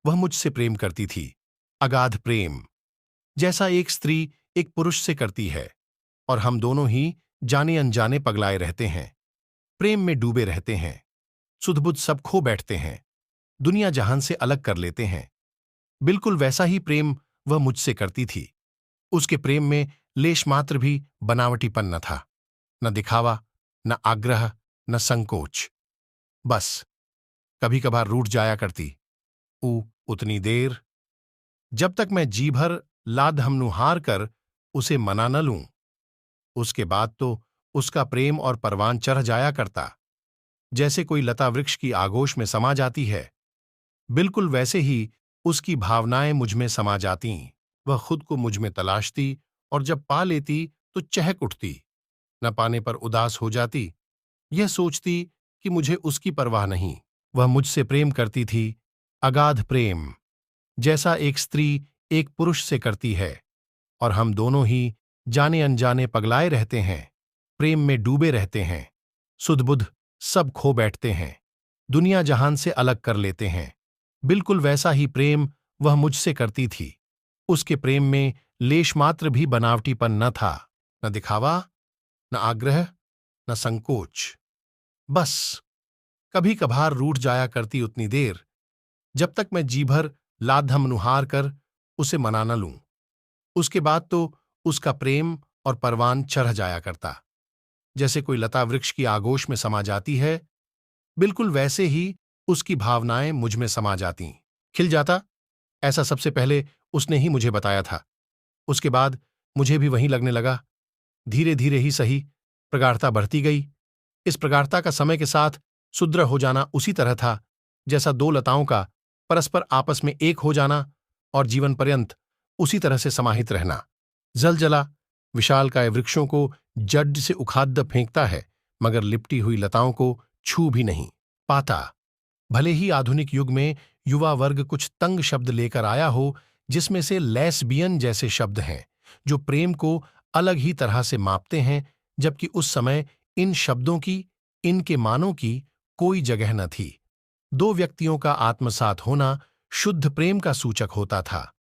वह मुझसे प्रेम करती थी। अगाध प्रेम, जैसा एक स्त्री एक पुरुष से करती है, और हम दोनों ही जाने अनजाने पगलाए रहते हैं, प्रेम में डूबे रहते हैं, सुध-बुध सब खो बैठते हैं, दुनिया जहान से अलग कर लेते हैं। बिल्कुल वैसा ही प्रेम वह मुझसे करती थी। उसके प्रेम में लेश मात्र भी बनावटीपन न था, न दिखावा, न आग्रह, न संकोच। बस कभी कभार रूठ जाया करती, उतनी देर जब तक मैं जी भर लाद हमनुहार कर उसे मना न लूं। उसके बाद तो उसका प्रेम और परवान चढ़ जाया करता, जैसे कोई लता वृक्ष की आगोश में समा जाती है। बिल्कुल वैसे ही उसकी भावनाएं मुझ में समा जातीं। वह खुद को मुझ में तलाशती, और जब पा लेती तो चहक उठती, न पाने पर उदास हो जाती, यह सोचती कि मुझे उसकी परवाह नहीं। वह मुझसे प्रेम करती थी, अगाध प्रेम, जैसा एक स्त्री एक पुरुष से करती है, और हम दोनों ही जाने अनजाने पगलाए रहते हैं, प्रेम में डूबे रहते हैं, सुध-बुध सब खो बैठते हैं, दुनिया जहान से अलग कर लेते हैं। बिल्कुल वैसा ही प्रेम वह मुझसे करती थी। उसके प्रेम में लेश मात्र भी बनावटीपन न था, न दिखावा, न आग्रह, न संकोच। बस कभी कभार रूठ जाया करती उतनी देर, जब तक मैं जी भर लाधमनुहार कर उसे मना न लूं। उसके बाद तो उसका प्रेम और परवान चढ़ जाया करता, जैसे कोई लता वृक्ष की आगोश में समा जाती है। बिल्कुल वैसे ही उसकी भावनाएं मुझ में समा जातीं। खिल जाता, ऐसा सबसे पहले उसने ही मुझे बताया था। उसके बाद मुझे भी वहीं लगने लगा। धीरे धीरे ही सही, प्रगाढ़ता बढ़ती गई। इस प्रगाढ़ता का समय के साथ सुदृढ़ हो जाना उसी तरह था, जैसा दो लताओं का परस्पर आपस में एक हो जाना और जीवन पर्यंत उसी तरह से समाहित रहना। जलजला विशालकाय वृक्षों को जड़ से उखाड़ फेंकता है, मगर लिपटी हुई लताओं को छू भी नहीं पाता। भले ही आधुनिक युग में युवा वर्ग कुछ तंग शब्द लेकर आया हो, जिसमें से लेस्बियन जैसे शब्द हैं, जो प्रेम को अलग ही तरह से मापते हैं, जबकि उस समय इन शब्दों की, इनके मानों की कोई जगह न थी। दो व्यक्तियों का आत्मसात होना शुद्ध प्रेम का सूचक होता था।